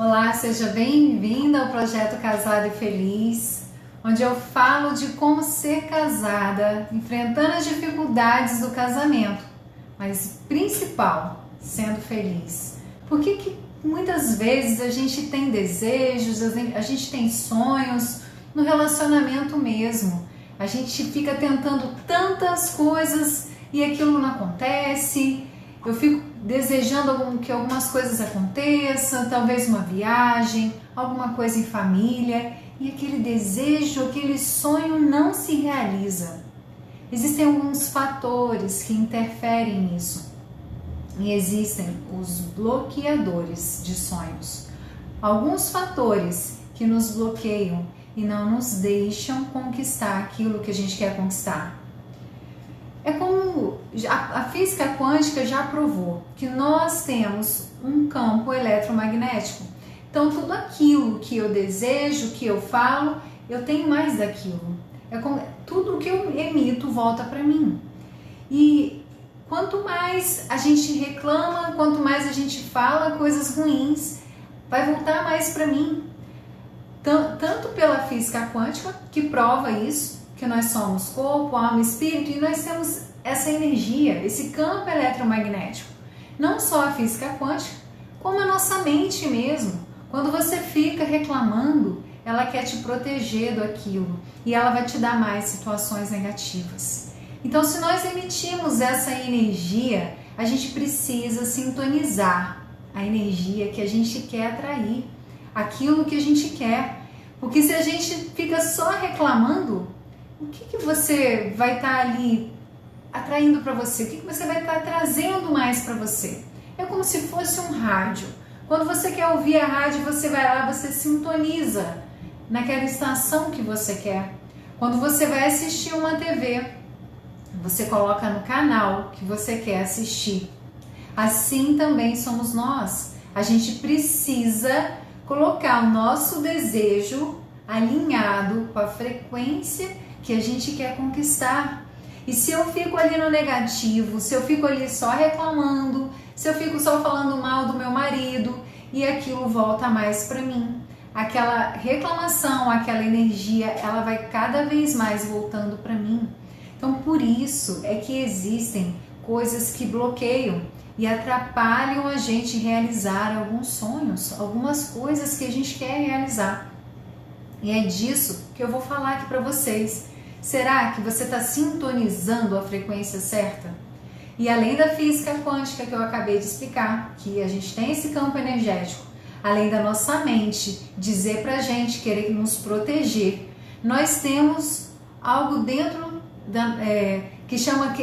Olá, seja bem-vinda ao Projeto Casada e Feliz, onde eu falo de como ser casada, enfrentando as dificuldades do casamento, mas principal, sendo feliz. Por que muitas vezes a gente tem desejos, a gente tem sonhos no relacionamento mesmo? A gente fica tentando tantas coisas e aquilo não acontece. Eu fico desejando que algumas coisas aconteçam, talvez uma viagem, alguma coisa em família, e aquele desejo, aquele sonho não se realiza. Existem alguns fatores que interferem nisso, e existem os bloqueadores de sonhos. Alguns fatores que nos bloqueiam e não nos deixam conquistar aquilo que a gente quer conquistar. É como a física quântica já provou que nós temos um campo eletromagnético. Então, tudo aquilo que eu desejo, que eu falo, eu tenho mais daquilo. É como tudo que eu emito volta para mim. E quanto mais a gente reclama, quanto mais a gente fala coisas ruins, vai voltar mais para mim. Tanto pela física quântica, que prova isso, que nós somos corpo, alma e espírito, e nós temos essa energia, esse campo eletromagnético. Não só a física quântica, como a nossa mente mesmo. Quando você fica reclamando, ela quer te proteger daquilo e ela vai te dar mais situações negativas. Então, se nós emitimos essa energia, a gente precisa sintonizar a energia que a gente quer atrair, aquilo que a gente quer. Porque se a gente fica só reclamando, o que você vai estar ali atraindo para você? O que você vai estar trazendo mais para você? É como se fosse um rádio. Quando você quer ouvir a rádio, você vai lá, você sintoniza naquela estação que você quer. Quando você vai assistir uma TV, você coloca no canal que você quer assistir. Assim também somos nós. A gente precisa colocar o nosso desejo alinhado com a frequência que a gente quer conquistar. E se eu fico ali no negativo, se eu fico ali só reclamando, se eu fico só falando mal do meu marido, e aquilo volta mais para mim, aquela reclamação, aquela energia, ela vai cada vez mais voltando para mim. Então, por isso é que existem coisas que bloqueiam e atrapalham a gente realizar alguns sonhos, algumas coisas que a gente quer realizar. E é disso que eu vou falar aqui para vocês. Será que você está sintonizando a frequência certa? E além da física quântica que eu acabei de explicar, que a gente tem esse campo energético, além da nossa mente dizer pra gente, querer nos proteger, nós temos algo dentro que chama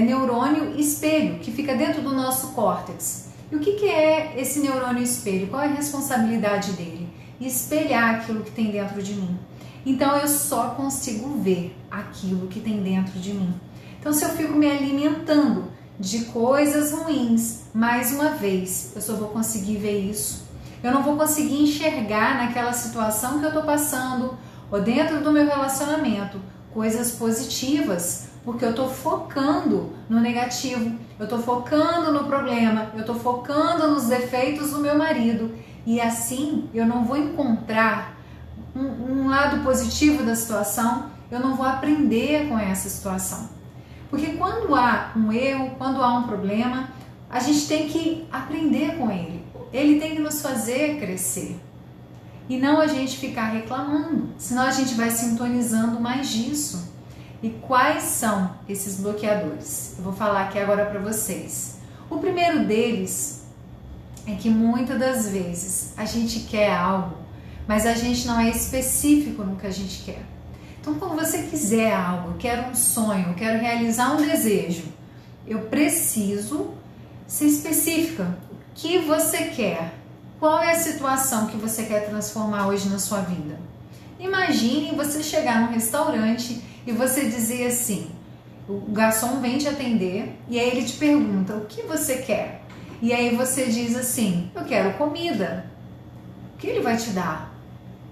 neurônio espelho, que fica dentro do nosso córtex. E o que é esse neurônio espelho? Qual é a responsabilidade dele? Espelhar aquilo que tem dentro de mim. Então eu só consigo ver aquilo que tem dentro de mim. Então, se eu fico me alimentando de coisas ruins, mais uma vez, eu só vou conseguir ver isso. Eu não vou conseguir enxergar naquela situação que eu estou passando, ou dentro do meu relacionamento, coisas positivas, porque eu estou focando no negativo, eu estou focando no problema, eu estou focando nos defeitos do meu marido, e assim eu não vou encontrar um lado positivo da situação, eu não vou aprender com essa situação. Porque quando há um erro, quando há um problema, a gente tem que aprender com ele. Ele tem que nos fazer crescer. E não a gente ficar reclamando, senão a gente vai sintonizando mais disso. E quais são esses bloqueadores? Eu vou falar aqui agora para vocês. O primeiro deles é que muitas das vezes a gente quer algo, mas a gente não é específico no que a gente quer. Então, quando você quiser algo, eu quero um sonho, eu quero realizar um desejo, eu preciso ser específica. O que você quer? Qual é a situação que você quer transformar hoje na sua vida? Imagine você chegar num restaurante e você dizer assim, o garçom vem te atender e aí ele te pergunta, o que você quer? E aí você diz assim, eu quero comida. O que ele vai te dar?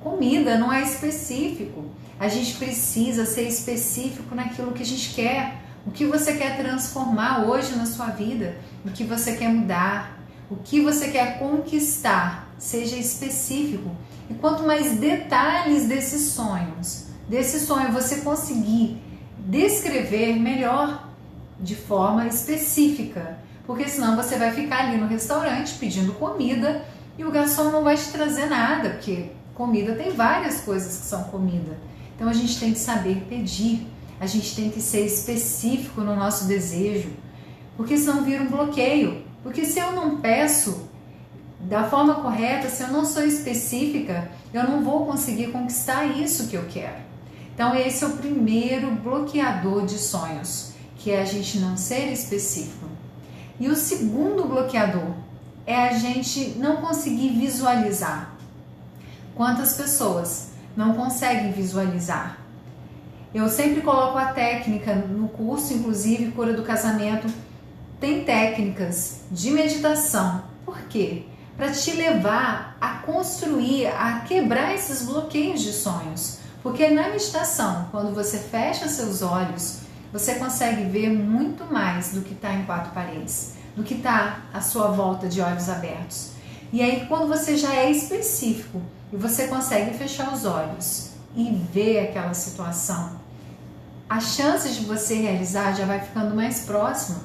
Comida, não é específico. A gente precisa ser específico naquilo que a gente quer. O que você quer transformar hoje na sua vida? O que você quer mudar? O que você quer conquistar? seja específico. E quanto mais detalhes desse sonho você conseguir descrever melhor, de forma específica, porque senão você vai ficar ali no restaurante pedindo comida e o garçom não vai te trazer nada, porque comida tem várias coisas que são comida. Então a gente tem que saber pedir, a gente tem que ser específico no nosso desejo, porque senão vira um bloqueio. Porque se eu não peço da forma correta, se eu não sou específica, eu não vou conseguir conquistar isso que eu quero. Então esse é o primeiro bloqueador de sonhos, que é a gente não ser específico. E o segundo bloqueador é a gente não conseguir visualizar. Quantas pessoas não conseguem visualizar? Eu sempre coloco a técnica no curso, inclusive Cura do Casamento, tem técnicas de meditação. Por quê? Para te levar a construir, a quebrar esses bloqueios de sonhos. Porque na meditação, quando você fecha seus olhos, você consegue ver muito mais do que está em quatro paredes, do que está à sua volta de olhos abertos. E aí, quando você já é específico e você consegue fechar os olhos e ver aquela situação, as chances de você realizar já vai ficando mais próxima.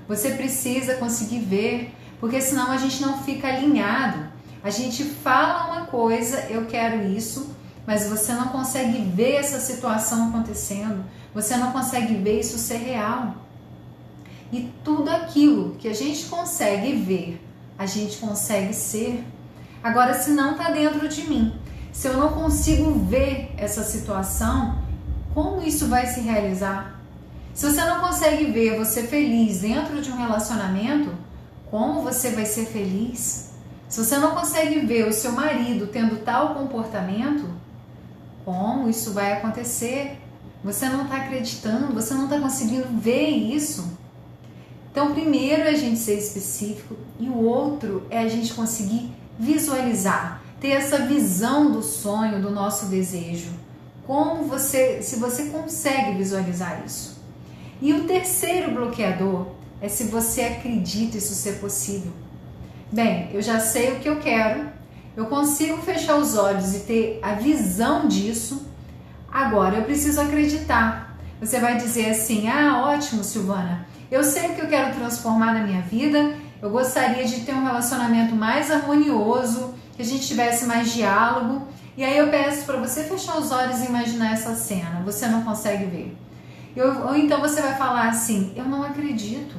Você precisa conseguir ver, porque senão a gente não fica alinhado. A gente fala uma coisa, eu quero isso, mas você não consegue ver essa situação acontecendo, você não consegue ver isso ser real. E tudo aquilo que a gente consegue ver, a gente consegue ser. Agora, se não está dentro de mim, se eu não consigo ver essa situação, como isso vai se realizar? Se você não consegue ver você feliz dentro de um relacionamento, como você vai ser feliz? Se você não consegue ver o seu marido tendo tal comportamento, como isso vai acontecer? Você não está acreditando, você não está conseguindo ver isso. Então, primeiro é a gente ser específico e o outro é a gente conseguir visualizar, ter essa visão do sonho, do nosso desejo. Se você consegue visualizar isso. E o terceiro bloqueador é se você acredita isso ser possível. Bem, eu já sei o que eu quero, eu consigo fechar os olhos e ter a visão disso, agora eu preciso acreditar. Você vai dizer assim, ótimo, Silvana, eu sei o que eu quero transformar na minha vida, eu gostaria de ter um relacionamento mais harmonioso, que a gente tivesse mais diálogo, e aí eu peço para você fechar os olhos e imaginar essa cena, você não consegue ver. Ou então você vai falar assim, eu não acredito,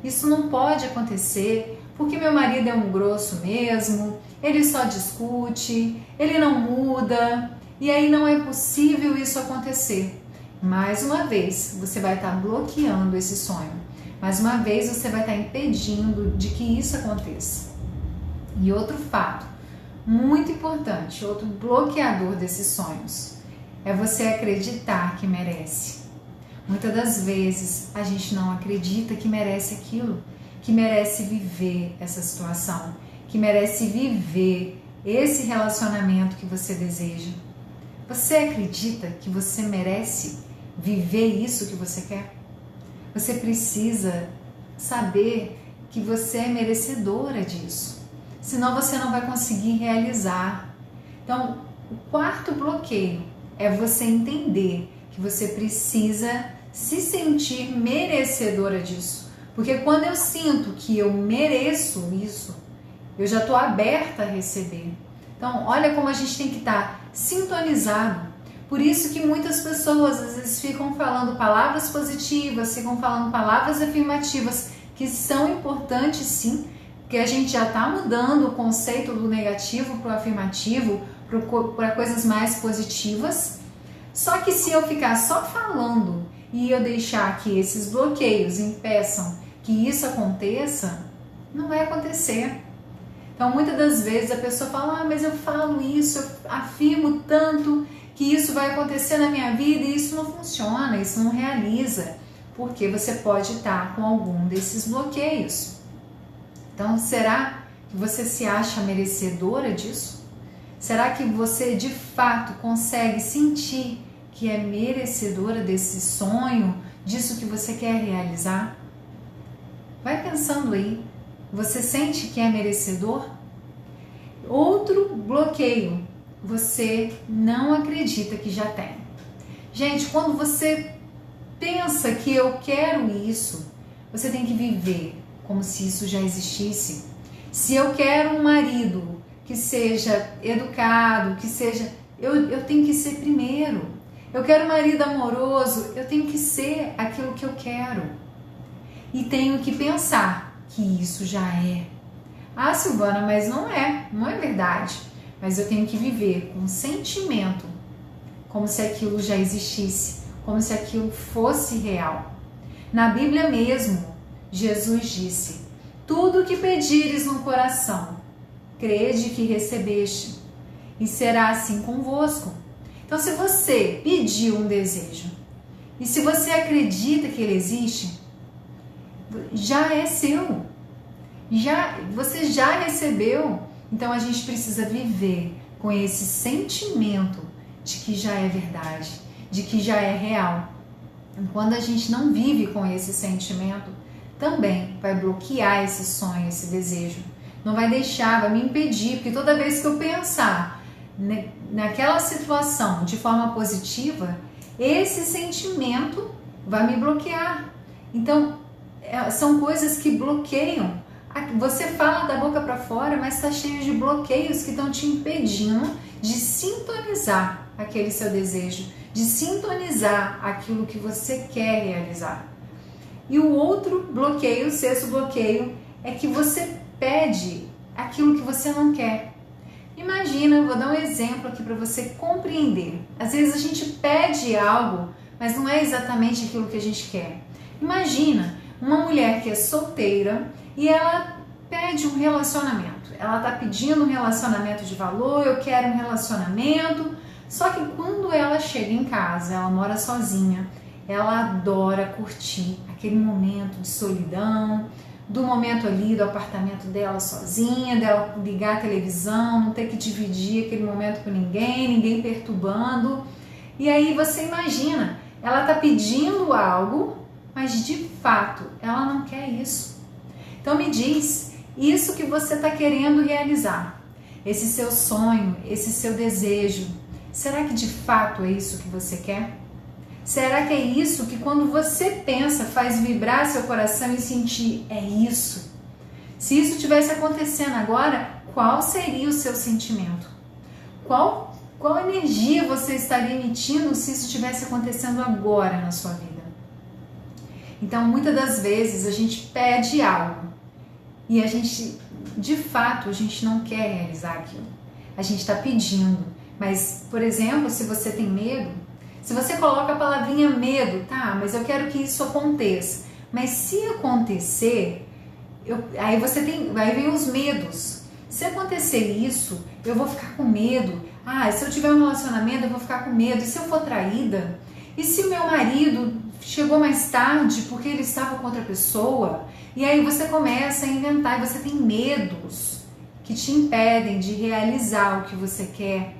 isso não pode acontecer, porque meu marido é um grosso mesmo, ele só discute, ele não muda, e aí não é possível isso acontecer. Mais uma vez, você vai estar bloqueando esse sonho. Mais uma vez, você vai estar impedindo de que isso aconteça. E outro fato muito importante, outro bloqueador desses sonhos, é você acreditar que merece. Muitas das vezes, a gente não acredita que merece aquilo, que merece viver essa situação, que merece viver esse relacionamento que você deseja. Você acredita que você merece viver isso que você quer? Você precisa saber que você é merecedora disso, senão você não vai conseguir realizar. Então, o quarto bloqueio é você entender que você precisa se sentir merecedora disso. Porque quando eu sinto que eu mereço isso, eu já estou aberta a receber. Então, olha como a gente tem que estar sintonizado. Por isso que muitas pessoas às vezes ficam falando palavras positivas, ficam falando palavras afirmativas, que são importantes sim, porque a gente já está mudando o conceito do negativo para o afirmativo, para coisas mais positivas. Só que se eu ficar só falando e eu deixar que esses bloqueios impeçam que isso aconteça, não vai acontecer. Então, muitas das vezes a pessoa fala, mas eu falo isso, eu afirmo tanto que isso vai acontecer na minha vida e isso não funciona, isso não realiza, porque você pode estar com algum desses bloqueios. Então, será que você se acha merecedora disso? Será que você de fato consegue sentir que é merecedora desse sonho, disso que você quer realizar? Vai pensando aí. Você sente que é merecedor? Outro bloqueio, você não acredita que já tem. Gente, quando você pensa que eu quero isso, você tem que viver como se isso já existisse. Se eu quero um marido que seja educado, que seja... Eu tenho que ser primeiro. Eu quero um marido amoroso, eu tenho que ser aquilo que eu quero. E tenho que pensar que isso já é. Ah, Silvana, mas não é verdade. Mas eu tenho que viver com um sentimento, como se aquilo já existisse, como se aquilo fosse real. Na Bíblia mesmo, Jesus disse: tudo o que pedires no coração, crede que recebeste, e será assim convosco. Então, se você pediu um desejo, e se você acredita que ele existe, já é seu. Você já recebeu. Então, a gente precisa viver com esse sentimento de que já é verdade, de que já é real. E quando a gente não vive com esse sentimento, também vai bloquear esse sonho, esse desejo. Não vai deixar, vai me impedir, porque toda vez que eu pensar naquela situação de forma positiva, esse sentimento vai me bloquear. Então, são coisas que bloqueiam. Você fala da boca para fora, mas está cheio de bloqueios que estão te impedindo de sintonizar aquele seu desejo, de sintonizar aquilo que você quer realizar. E o outro bloqueio, o sexto bloqueio, é que você pede aquilo que você não quer. Imagina, vou dar um exemplo aqui para você compreender. Às vezes a gente pede algo, mas não é exatamente aquilo que a gente quer. Imagina uma mulher que é solteira e ela pede um relacionamento. Ela está pedindo um relacionamento de valor, eu quero um relacionamento. Só que quando ela chega em casa, ela mora sozinha, ela adora curtir aquele momento de solidão, do momento ali do apartamento dela sozinha, dela ligar a televisão, não ter que dividir aquele momento com ninguém perturbando. E aí você imagina, ela está pedindo algo, mas de fato ela não quer isso. Então me diz, isso que você está querendo realizar, esse seu sonho, esse seu desejo, será que de fato é isso que você quer? Será que é isso que quando você pensa faz vibrar seu coração e sentir, é isso? Se isso tivesse acontecendo agora, qual seria o seu sentimento? Qual energia você estaria emitindo se isso estivesse acontecendo agora na sua vida? Então, muitas das vezes a gente pede algo e a gente, de fato, a gente não quer realizar aquilo. A gente está pedindo, mas, por exemplo, se você tem medo, se você coloca a palavrinha medo, tá, mas eu quero que isso aconteça. Mas se acontecer, aí vem os medos. Se acontecer isso, eu vou ficar com medo. Ah, se eu tiver um relacionamento, eu vou ficar com medo. E se eu for traída? E se o meu marido chegou mais tarde porque ele estava com outra pessoa? E aí você começa a inventar e você tem medos que te impedem de realizar o que você quer.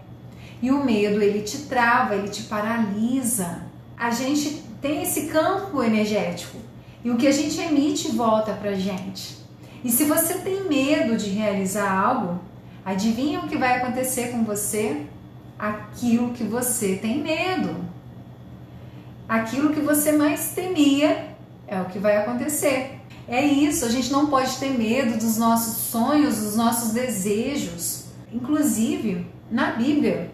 E o medo, ele te trava, ele te paralisa. A gente tem esse campo energético e o que a gente emite volta pra gente. E se você tem medo de realizar algo, adivinha o que vai acontecer com você? Aquilo que você tem medo. Aquilo que você mais temia é o que vai acontecer. É isso, a gente não pode ter medo dos nossos sonhos, dos nossos desejos. Inclusive, na Bíblia,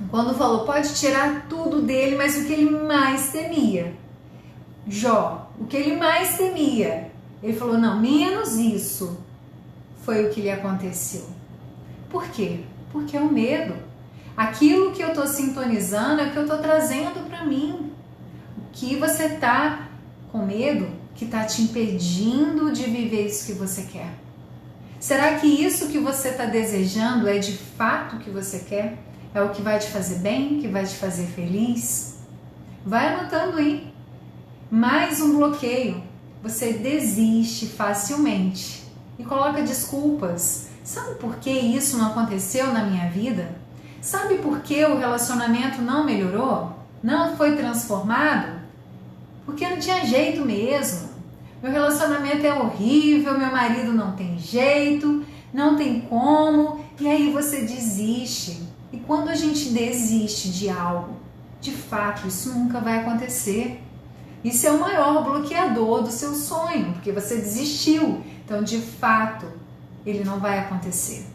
quando falou, pode tirar tudo dele, mas o que ele mais temia, Jó, o que ele mais temia, ele falou, não, menos isso, foi o que lhe aconteceu. Por quê? Porque é o medo. Aquilo que eu estou sintonizando é o que eu estou trazendo para mim. O que você está com medo que está te impedindo de viver isso que você quer? Será que isso que você está desejando é de fato o que você quer? É o que vai te fazer bem, que vai te fazer feliz? Vai anotando aí. Mais um bloqueio. Você desiste facilmente e coloca desculpas. Sabe por que isso não aconteceu na minha vida? Sabe por que o relacionamento não melhorou? Não foi transformado? Porque não tinha jeito mesmo. Meu relacionamento é horrível, meu marido não tem jeito, não tem como. E aí você desiste. E quando a gente desiste de algo, de fato, isso nunca vai acontecer. Isso é o maior bloqueador do seu sonho, porque você desistiu. Então, de fato, ele não vai acontecer.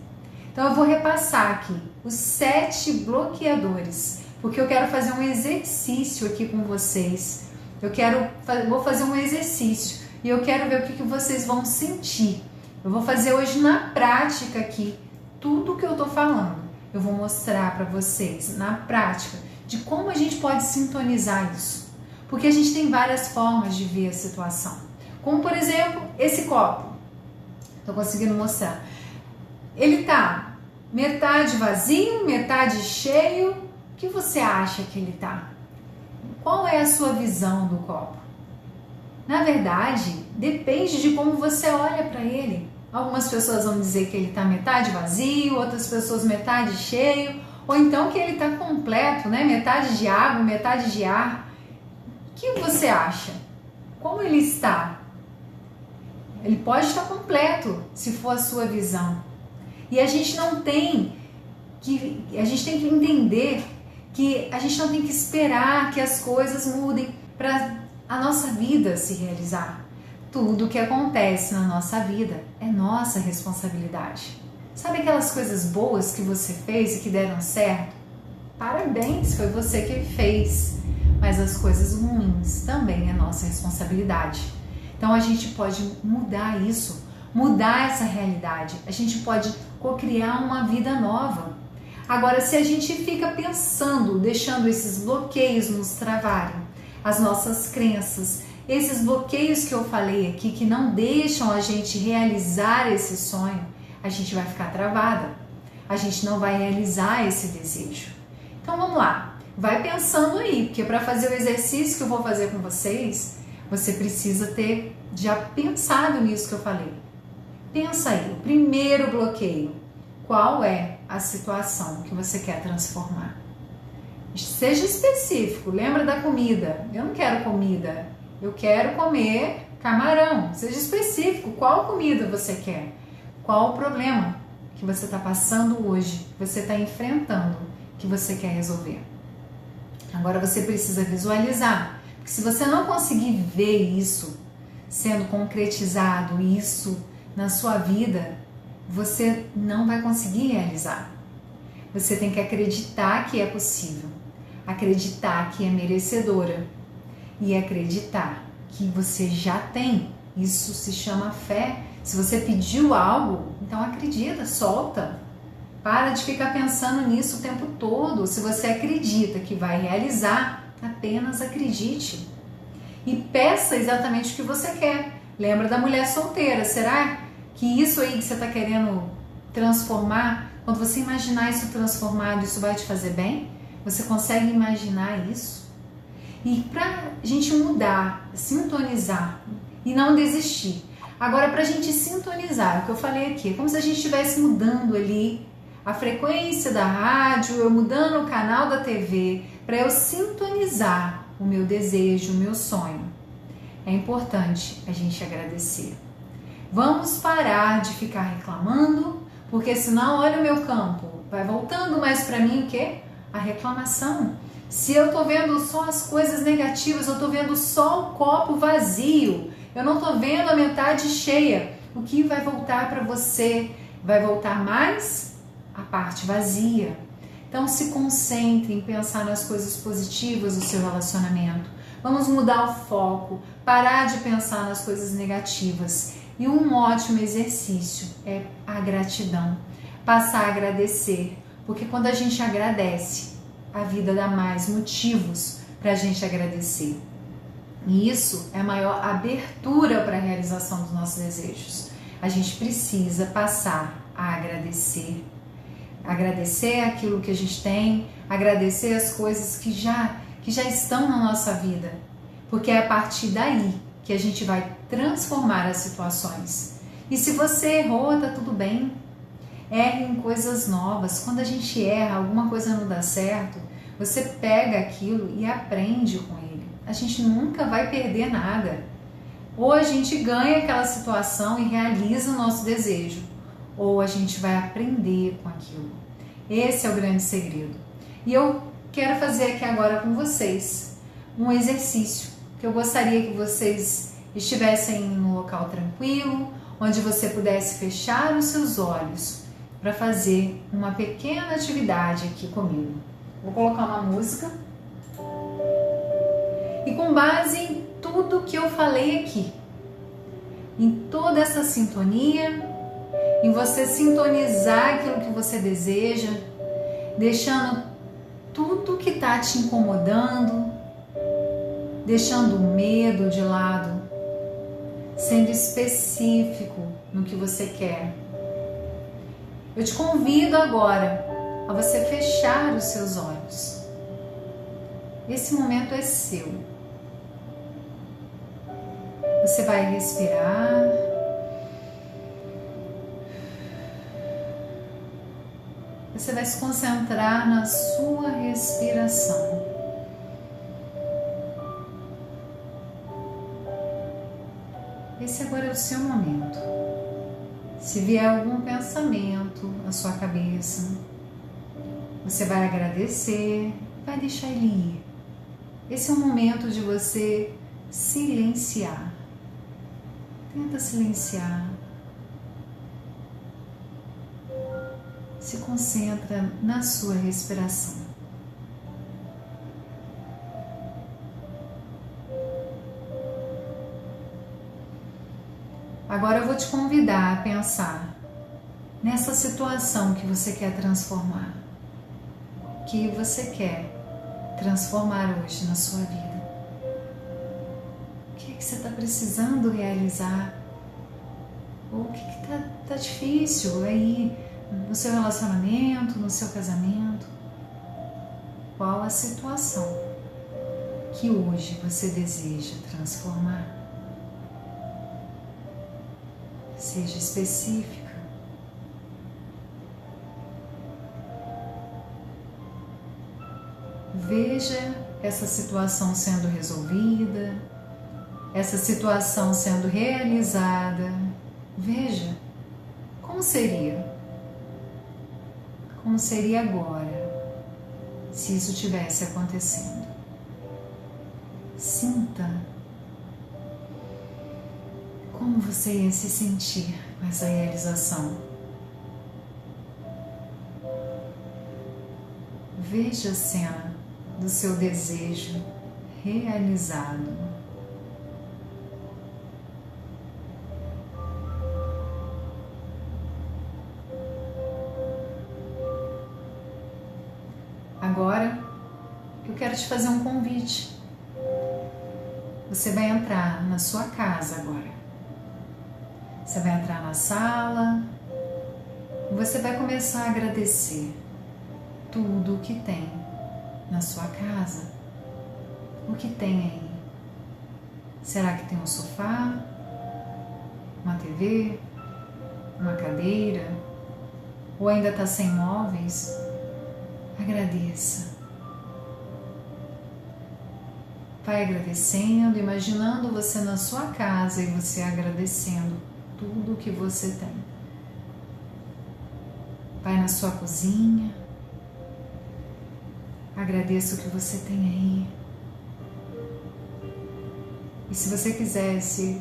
Então, eu vou repassar aqui os 7 bloqueadores, porque eu quero fazer um exercício aqui com vocês. Vou fazer um exercício e eu quero ver o que vocês vão sentir. Eu vou fazer hoje na prática aqui tudo o que eu tô falando. Eu vou mostrar para vocês na prática de como a gente pode sintonizar isso. Porque a gente tem várias formas de ver a situação. Como, por exemplo, esse copo. Estou conseguindo mostrar. Ele tá metade vazio, metade cheio. O que você acha que ele tá? Qual é a sua visão do copo? Na verdade, depende de como você olha para ele. Algumas pessoas vão dizer que ele está metade vazio, outras pessoas metade cheio, ou então que ele está completo, né? Metade de água, metade de ar. O que você acha? Como ele está? Ele pode estar completo, se for a sua visão. E a gente tem que entender que a gente não tem que esperar que as coisas mudem para a nossa vida se realizar. Tudo que acontece na nossa vida é nossa responsabilidade. Sabe aquelas coisas boas que você fez e que deram certo? Parabéns, foi você que fez. Mas as coisas ruins também é nossa responsabilidade. Então a gente pode mudar isso, mudar essa realidade. A gente pode cocriar uma vida nova. Agora, se a gente fica pensando, deixando esses bloqueios nos travarem, as nossas crenças, esses bloqueios que eu falei aqui, que não deixam a gente realizar esse sonho, a gente vai ficar travada. A gente não vai realizar esse desejo. Então vamos lá, vai pensando aí, porque para fazer o exercício que eu vou fazer com vocês, você precisa ter já pensado nisso que eu falei. Pensa aí, o primeiro bloqueio, qual é a situação que você quer transformar? Seja específico, lembra da comida. Eu não quero comida, eu quero comer camarão. Seja específico, qual comida você quer? Qual o problema que você está passando hoje, que você está enfrentando, que você quer resolver? Agora você precisa visualizar, porque se você não conseguir ver isso sendo concretizado, isso na sua vida, você não vai conseguir realizar. Você tem que acreditar que é possível, acreditar que é merecedora e acreditar que você já tem. Isso se chama fé. Se você pediu algo, então acredita, solta. Para de ficar pensando nisso o tempo todo. Se você acredita que vai realizar, apenas acredite. E peça exatamente o que você quer. Lembra da mulher solteira. Será que isso aí que você está querendo transformar, quando você imaginar isso transformado, isso vai te fazer bem? Você consegue imaginar isso? E para a gente mudar, sintonizar e não desistir. Agora, para a gente sintonizar, o que eu falei aqui, é como se a gente estivesse mudando ali a frequência da rádio, eu mudando o canal da TV, para eu sintonizar o meu desejo, o meu sonho. É importante a gente agradecer. Vamos parar de ficar reclamando, porque senão, olha o meu campo, vai voltando mais para mim o quê? A reclamação. Se eu tô vendo só as coisas negativas, eu tô vendo só o copo vazio, eu não tô vendo a metade cheia, o que vai voltar para você? Vai voltar mais a parte vazia. Então se concentre em pensar nas coisas positivas do seu relacionamento. Vamos mudar o foco, parar de pensar nas coisas negativas. E um ótimo exercício é a gratidão. Passar a agradecer, porque quando a gente agradece, a vida dá mais motivos para a gente agradecer. E isso é a maior abertura para a realização dos nossos desejos. A gente precisa passar a agradecer. Agradecer aquilo que a gente tem, agradecer as coisas que já estão na nossa vida. Porque é a partir daí que a gente vai transformar as situações. E se você errou, tá tudo bem. Erre em coisas novas. Quando a gente erra, alguma coisa não dá certo, você pega aquilo e aprende com ele. A gente nunca vai perder nada. Ou a gente ganha aquela situação e realiza o nosso desejo, ou a gente vai aprender com aquilo. Esse é o grande segredo. E eu quero fazer aqui agora com vocês um exercício que eu gostaria que vocês estivessem em um local tranquilo, onde você pudesse fechar os seus olhos para fazer uma pequena atividade aqui comigo. Vou colocar uma música e com base em tudo que eu falei aqui, em toda essa sintonia, em você sintonizar aquilo que você deseja, deixando tudo que está te incomodando, deixando o medo de lado, sendo específico no que você quer. Eu te convido agora a você fechar os seus olhos. Esse momento é seu. Você vai respirar. Você vai se concentrar na sua respiração. Esse agora é o seu momento. Se vier algum pensamento na sua cabeça, você vai agradecer, vai deixar ele ir. Esse é o momento de você silenciar. Tenta silenciar. Se concentra na sua respiração. Agora eu vou te convidar a pensar nessa situação que você quer transformar. O que você quer transformar hoje na sua vida? O que é que você está precisando realizar? Ou o que está difícil aí no seu relacionamento, no seu casamento? Qual a situação que hoje você deseja transformar? Seja específica. Veja essa situação sendo resolvida, essa situação sendo realizada. Veja como seria. Como seria agora, se isso estivesse acontecendo. Sinta como você ia se sentir com essa realização. Veja a cena do seu desejo realizado. Agora, eu quero te fazer um convite. Você vai entrar na sua casa agora. Você vai entrar na sala e você vai começar a agradecer tudo o que tem na sua casa. O que tem aí? Será que tem um sofá? Uma TV? Uma cadeira? Ou ainda está sem móveis? Agradeça. Vai agradecendo, imaginando você na sua casa e você agradecendo tudo que você tem. Vai na sua cozinha. Agradeça o que você tem aí. E se você quisesse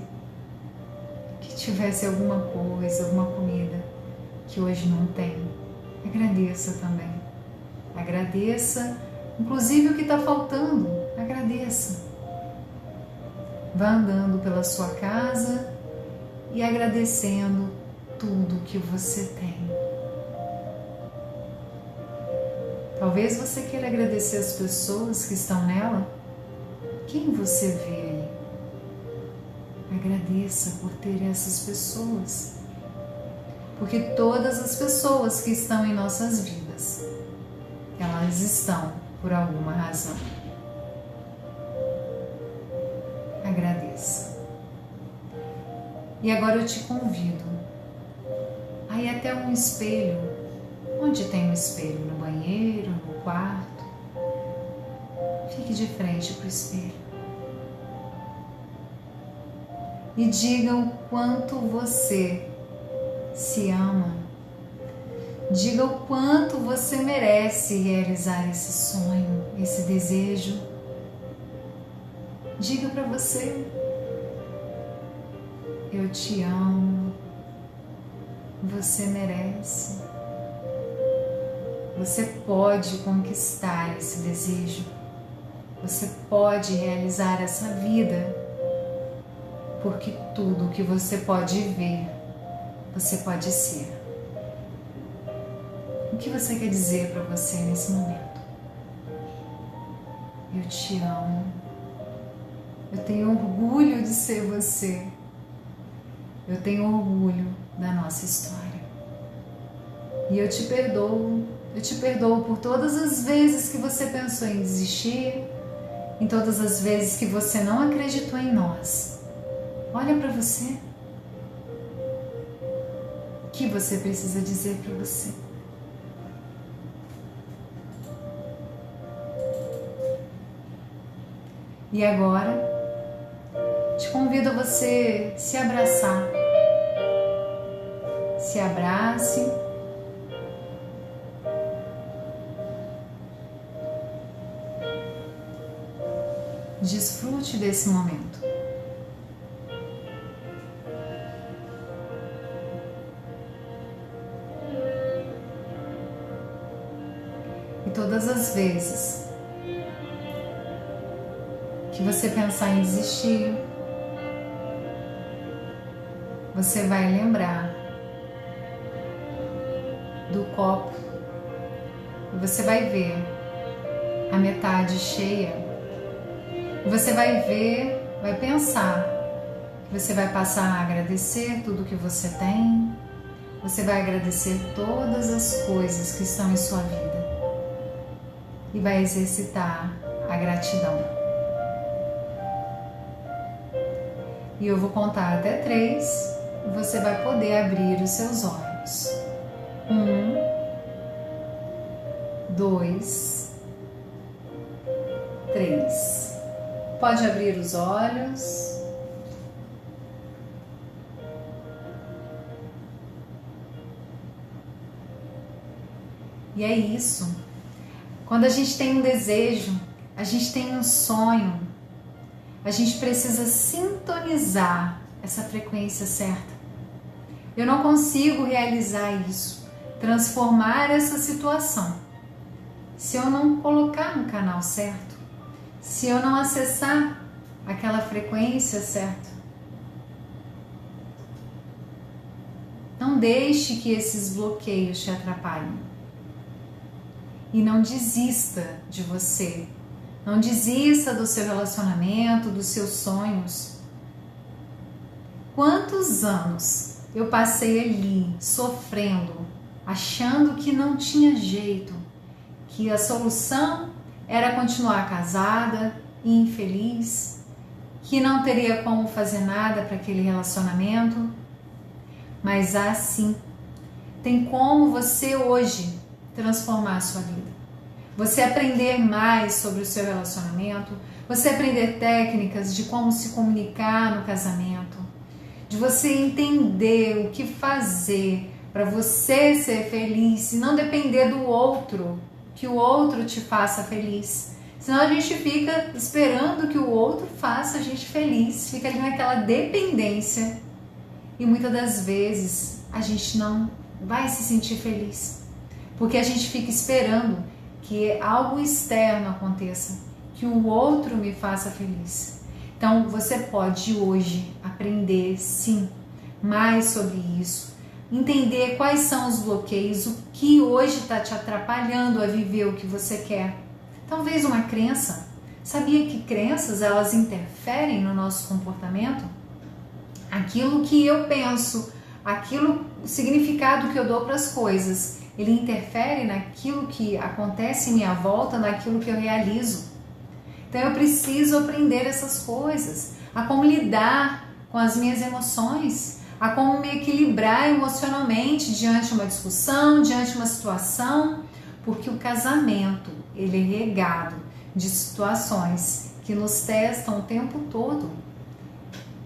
que tivesse alguma coisa, alguma comida que hoje não tem, agradeça também. Agradeça, inclusive o que está faltando. Agradeça. Vá andando pela sua casa e agradecendo tudo que você tem. Talvez você queira agradecer as pessoas que estão nela. Quem você vê aí? Agradeça por ter essas pessoas. Porque todas as pessoas que estão em nossas vidas, elas estão por alguma razão. Agradeça. E agora eu te convido a ir até um espelho. Onde tem um espelho? No banheiro, no quarto? Fique de frente para o espelho. E diga o quanto você se ama Diga o quanto você merece realizar esse sonho, esse desejo. Diga para você: eu te amo, você merece. Você pode conquistar esse desejo. Você pode realizar essa vida. Porque tudo que você pode ver, você pode ser. O que você quer dizer para você nesse momento? Eu te amo. Eu tenho orgulho de ser você. Eu tenho orgulho da nossa história. E eu te perdoo. Eu te perdoo por todas as vezes que você pensou em desistir, em todas as vezes que você não acreditou em nós. Olha para você. O que você precisa dizer para você? E agora, te convido a você se abraçar. Se abrace. Desfrute desse momento. E todas as vezes que você pensar em desistir, você vai lembrar do copo e você vai ver a metade cheia. E você vai ver, vai pensar que você vai passar a agradecer tudo que você tem. Você vai agradecer todas as coisas que estão em sua vida e vai exercitar a gratidão. E eu vou contar até 3 e você vai poder abrir os seus olhos. 1, 2, 3. Pode abrir os olhos. E é isso. Quando a gente tem um desejo, a gente tem um sonho, a gente precisa sintonizar essa frequência certa. Eu não consigo realizar isso, transformar essa situação, se eu não colocar no canal certo, se eu não acessar aquela frequência certa. Não deixe que esses bloqueios te atrapalhem. E não desista de você. Não desista do seu relacionamento, dos seus sonhos. Quantos anos eu passei ali sofrendo, achando que não tinha jeito, que a solução era continuar casada e infeliz, que não teria como fazer nada para aquele relacionamento. Mas assim, tem como você hoje transformar a sua vida. Você aprender mais sobre o seu relacionamento, você aprender técnicas de como se comunicar no casamento, de você entender o que fazer para você ser feliz e não depender do outro, que o outro te faça feliz. Senão a gente fica esperando que o outro faça a gente feliz, fica ali naquela dependência e muitas das vezes a gente não vai se sentir feliz, porque a gente fica esperando que algo externo aconteça, que o outro me faça feliz. Então você pode hoje aprender sim mais sobre isso, entender quais são os bloqueios, o que hoje está te atrapalhando a viver o que você quer. Talvez uma crença. Sabia que crenças elas interferem no nosso comportamento? Aquilo que eu penso, o significado que eu dou para as coisas, ele interfere naquilo que acontece em minha volta, naquilo que eu realizo. Então eu preciso aprender essas coisas, a como lidar com as minhas emoções, a como me equilibrar emocionalmente diante de uma discussão, diante de uma situação, porque o casamento, ele é regado de situações que nos testam o tempo todo.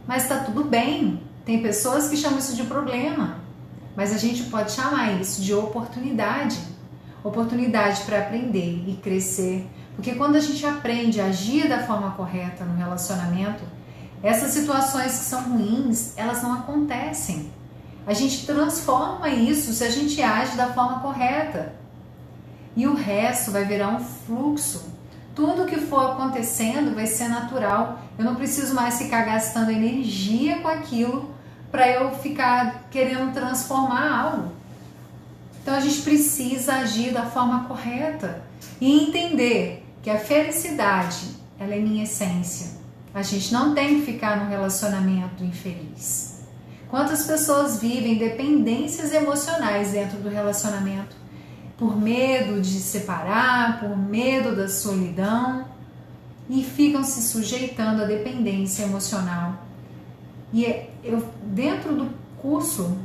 Mas está tudo bem, tem pessoas que chamam isso de problema. mas a gente pode chamar isso de oportunidade. Oportunidade para aprender e crescer. Porque quando a gente aprende a agir da forma correta no relacionamento, essas situações que são ruins, elas não acontecem. A gente transforma isso se a gente age da forma correta. E o resto vai virar um fluxo. Tudo que for acontecendo vai ser natural. Eu não preciso mais ficar gastando energia com aquilo para eu ficar querendo transformar algo. Então a gente precisa agir da forma correta e entender que a felicidade, ela é minha essência. A gente não tem que ficar num relacionamento infeliz. Quantas pessoas vivem dependências emocionais dentro do relacionamento? Por medo de se separar, por medo da solidão, e ficam se sujeitando à dependência emocional. E eu, dentro do curso,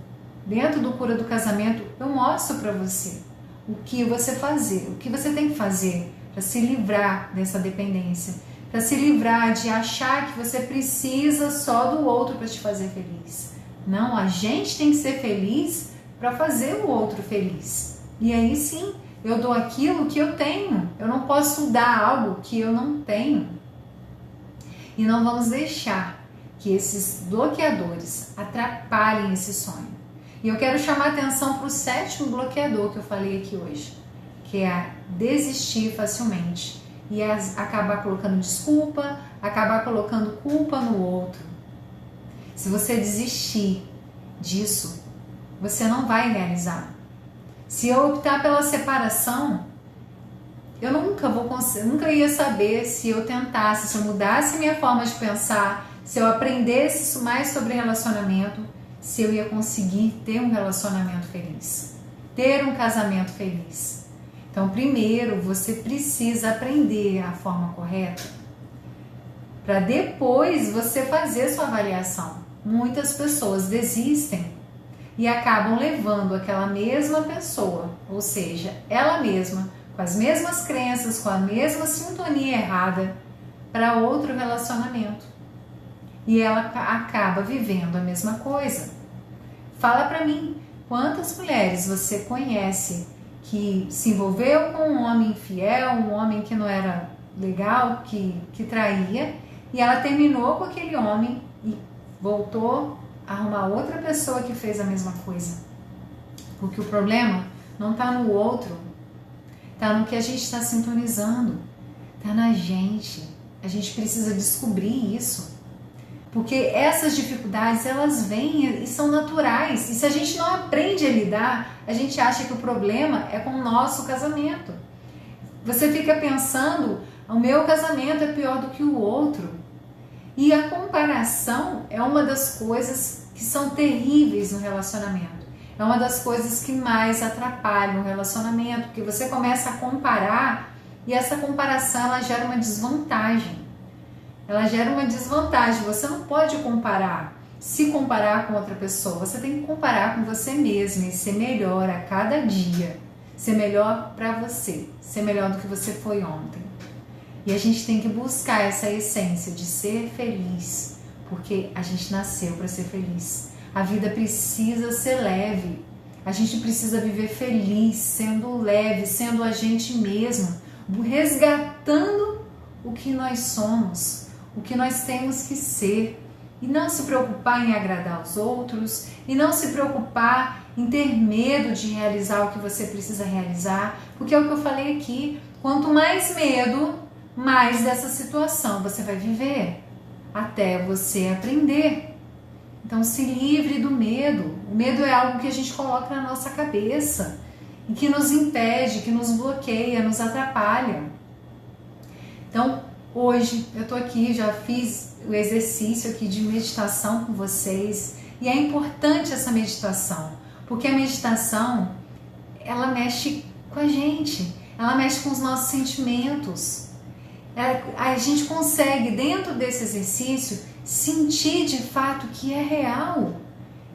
dentro do Cura do Casamento, eu mostro para você o que você fazer, o que você tem que fazer para se livrar dessa dependência, para se livrar de achar que você precisa só do outro para te fazer feliz. Não, a gente tem que ser feliz para fazer o outro feliz. E aí sim, eu dou aquilo que eu tenho. Eu não posso dar algo que eu não tenho. E não vamos deixar que esses bloqueadores atrapalhem esse sonho. E eu quero chamar a atenção para o 7º bloqueador que eu falei aqui hoje, que é a desistir facilmente e acabar colocando desculpa, acabar colocando culpa no outro. Se você desistir disso, você não vai realizar. Se eu optar pela separação, eu nunca ia saber se eu tentasse, se eu mudasse minha forma de pensar, se eu aprendesse mais sobre relacionamento, se eu ia conseguir ter um relacionamento feliz, ter um casamento feliz. Então, primeiro, você precisa aprender a forma correta para depois você fazer sua avaliação. Muitas pessoas desistem e acabam levando aquela mesma pessoa, ou seja, ela mesma, com as mesmas crenças, com a mesma sintonia errada, para outro relacionamento. E ela acaba vivendo a mesma coisa. Fala para mim, quantas mulheres você conhece que se envolveu com um homem infiel, um homem que não era legal, que traía, e ela terminou com aquele homem e voltou a arrumar outra pessoa que fez a mesma coisa. Porque o problema não está no outro, está no que a gente está sintonizando, está na gente. A gente precisa descobrir isso. Porque essas dificuldades, elas vêm e são naturais. E se a gente não aprende a lidar, a gente acha que o problema é com o nosso casamento. Você fica pensando, o meu casamento é pior do que o outro. E a comparação é uma das coisas que são terríveis no relacionamento. É uma das coisas que mais atrapalham o relacionamento, porque você começa a comparar e essa comparação ela gera uma desvantagem. Ela gera uma desvantagem. Você não pode se comparar com outra pessoa. Você tem que comparar com você mesmo e ser melhor a cada dia. Ser melhor para você. Ser melhor do que você foi ontem. E a gente tem que buscar essa essência de ser feliz. Porque a gente nasceu para ser feliz. A vida precisa ser leve. A gente precisa viver feliz, sendo leve, sendo a gente mesmo. Resgatando o que nós somos. O que nós temos que ser, e não se preocupar em agradar os outros, e não se preocupar em ter medo de realizar o que você precisa realizar, porque é o que eu falei aqui, quanto mais medo, mais dessa situação você vai viver, até você aprender. Então se livre do medo. O medo é algo que a gente coloca na nossa cabeça, e que nos impede, que nos bloqueia, nos atrapalha. Então, hoje eu tô aqui, já fiz o exercício aqui de meditação com vocês e é importante essa meditação, porque a meditação, ela mexe com a gente, ela mexe com os nossos sentimentos. A gente consegue, dentro desse exercício, sentir de fato que é real,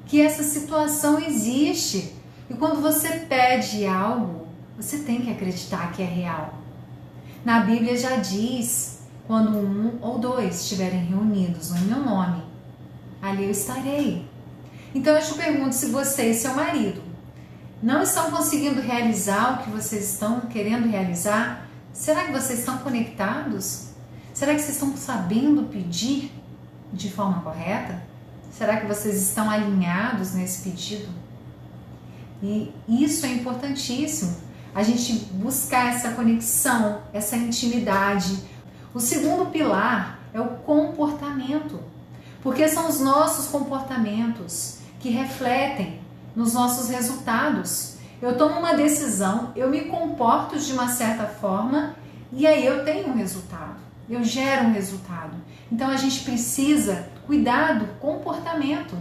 que essa situação existe. E quando você pede algo, você tem que acreditar que é real. Na Bíblia já diz, quando 1 ou 2 estiverem reunidos no meu nome, ali eu estarei. Então eu te pergunto, se você e seu marido não estão conseguindo realizar o que vocês estão querendo realizar, será que vocês estão conectados? Será que vocês estão sabendo pedir de forma correta? Será que vocês estão alinhados nesse pedido? E isso é importantíssimo, a gente buscar essa conexão, essa intimidade. O segundo pilar é o comportamento, porque são os nossos comportamentos que refletem nos nossos resultados. Eu tomo uma decisão, eu me comporto de uma certa forma e aí eu tenho um resultado, eu gero um resultado. Então a gente precisa cuidar do comportamento.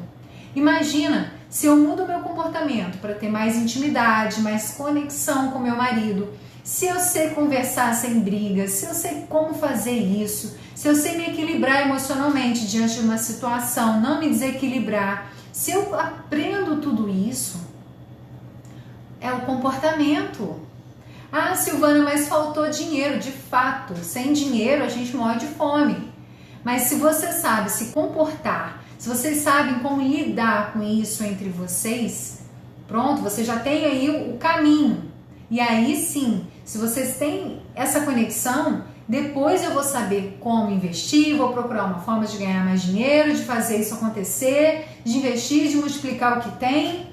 Imagina, se eu mudo meu comportamento para ter mais intimidade, mais conexão com meu marido, se eu sei conversar sem brigas, se eu sei como fazer isso, se eu sei me equilibrar emocionalmente diante de uma situação, não me desequilibrar, se eu aprendo tudo isso, é o comportamento. Ah, Silvana, mas faltou dinheiro. De fato, sem dinheiro a gente morre de fome. Mas se você sabe se comportar, se vocês sabem como lidar com isso entre vocês, pronto, você já tem aí o caminho. E aí sim, se vocês têm essa conexão, depois eu vou saber como investir, vou procurar uma forma de ganhar mais dinheiro, de fazer isso acontecer, de investir, de multiplicar o que tem.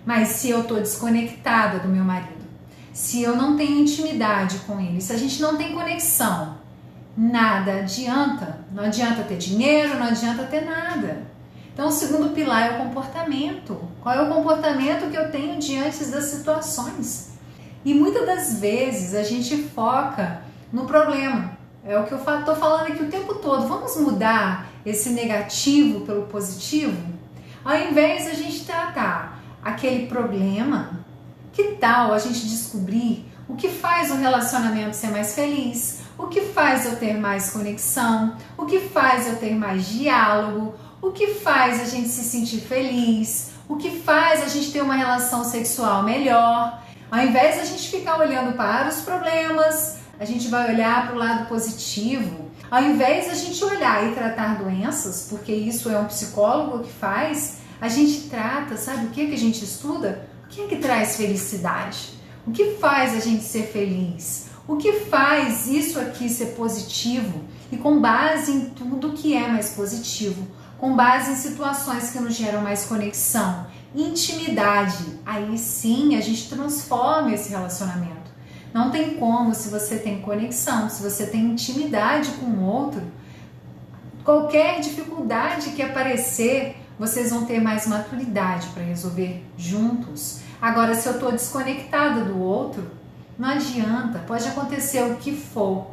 Mas se eu estou desconectada do meu marido, se eu não tenho intimidade com ele, se a gente não tem conexão, nada adianta. Não adianta ter dinheiro, não adianta ter nada. Então o segundo pilar é o comportamento. Qual é o comportamento que eu tenho diante das situações? E muitas das vezes a gente foca no problema. É o que eu estou falando aqui o tempo todo. Vamos mudar esse negativo pelo positivo? Ao invés de a gente tratar aquele problema, que tal a gente descobrir o que faz o relacionamento ser mais feliz? O que faz eu ter mais conexão? O que faz eu ter mais diálogo? O que faz a gente se sentir feliz? O que faz a gente ter uma relação sexual melhor? Ao invés de a gente ficar olhando para os problemas, a gente vai olhar para o lado positivo. Ao invés de a gente olhar e tratar doenças, porque isso é um psicólogo que faz, a gente trata, sabe o que a gente estuda? O que é que traz felicidade? O que faz a gente ser feliz? O que faz isso aqui ser positivo? E com base em tudo que é mais positivo, com base em situações que nos geram mais conexão, intimidade, aí sim a gente transforma esse relacionamento. Não tem como, se você tem conexão, se você tem intimidade com o outro, qualquer dificuldade que aparecer, vocês vão ter mais maturidade para resolver juntos. Agora, se eu estou desconectada do outro, não adianta, pode acontecer o que for,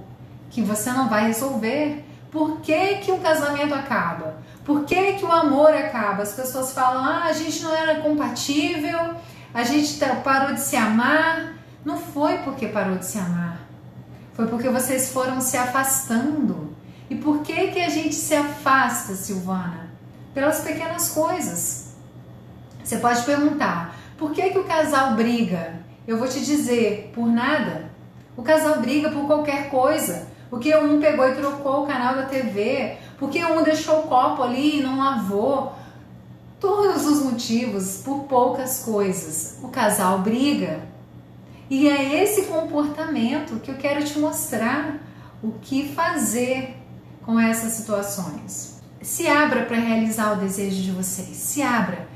que você não vai resolver. Por que que um casamento acaba? Por que que o amor acaba? As pessoas falam, a gente não era compatível, a gente parou de se amar. Não foi porque parou de se amar, foi porque vocês foram se afastando. E por que que a gente se afasta, Silvana? Pelas pequenas coisas. Você pode perguntar, por que que o casal briga? Eu vou te dizer, por nada. O casal briga por qualquer coisa. Porque um pegou e trocou o canal da TV, porque um deixou o copo ali e não lavou. Todos os motivos, por poucas coisas. O casal briga. E é esse comportamento que eu quero te mostrar o que fazer com essas situações. Se abra para realizar o desejo de vocês. Se abra.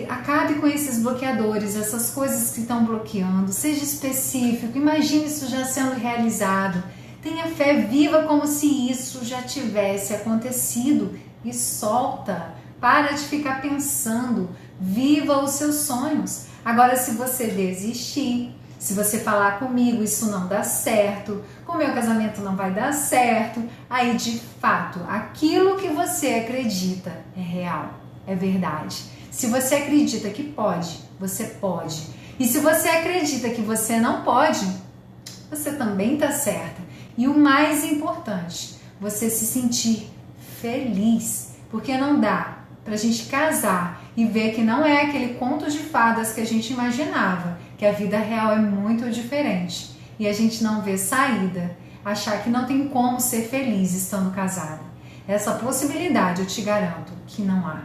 Acabe com esses bloqueadores, essas coisas que estão bloqueando. Seja específico. Imagine isso já sendo realizado. Tenha fé, viva como se isso já tivesse acontecido e solta. Para de ficar pensando. Viva os seus sonhos. Agora, se você desistir, se você falar comigo, isso não dá certo, com o meu casamento não vai dar certo, aí de fato, aquilo que você acredita é real, é verdade. Se você acredita que pode, você pode. E se você acredita que você não pode, você também está certa. E o mais importante, você se sentir feliz, porque não dá pra gente casar e ver que não é aquele conto de fadas que a gente imaginava, que a vida real é muito diferente e a gente não vê saída, achar que não tem como ser feliz estando casada. Essa possibilidade eu te garanto que não há.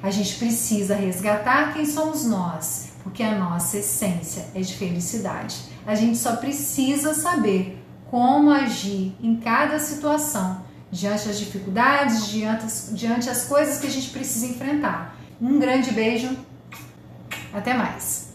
A gente precisa resgatar quem somos nós, porque a nossa essência é de felicidade. A gente só precisa saber como agir em cada situação, diante das dificuldades, diante das coisas que a gente precisa enfrentar. Um grande beijo, até mais!